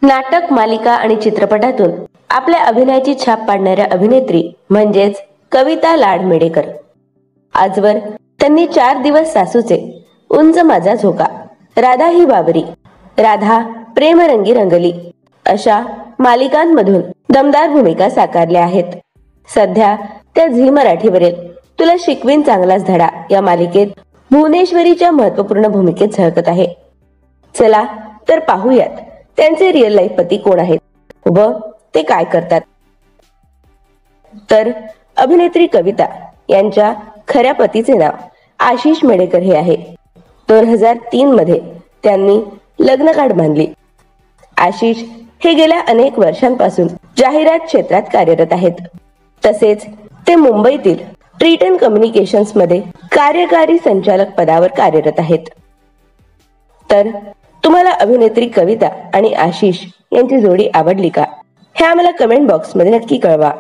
नाटक, मालिका आणि चित्रपटातून आपल्या अभिनयाची छाप पाडणाऱ्या अभिनेत्री म्हणजेच कविता लाड मेडेकर. आजवर त्यांनी 4 दिवस सासूचे, उंच माझा झोका, राधा ही बाबरी, राधा, प्रेमरंगी रंगली अशा मालिकांमधून दमदार भूमिका साकारल्या आहेत. सध्या त्या झी मराठीवरील तुला शिकवीन चांगलाच धडा या मालिकेत भुवनेश्वरीच्या महत्वपूर्ण भूमिकेत झळकत आहे. चला तर पाहूयात त्यांचे रिअल लाईफ पती कोण आहेत व ते काय करतात. तर अभिनेत्री कविता यांच्या खऱ्या पतीचे नाव आशिष मेडेकर हे आहे. 2003 मध्ये त्यांनी लग्नगाठ बांधली. आशिष हे गेल्या अनेक वर्षांपासून जाहिरात क्षेत्रात कार्यरत आहेत. तसेच ते मुंबईतील ट्रीटन कम्युनिकेशन्स मध्ये कार्यकारी संचालक पदावर कार्यरत आहेत. तर तुम्हाला अभिनेत्री कविता आणि आशिष यांची जोडी आवडली का? हे आम्हाला कमेंट बॉक्स मध्ये नक्की कळवा.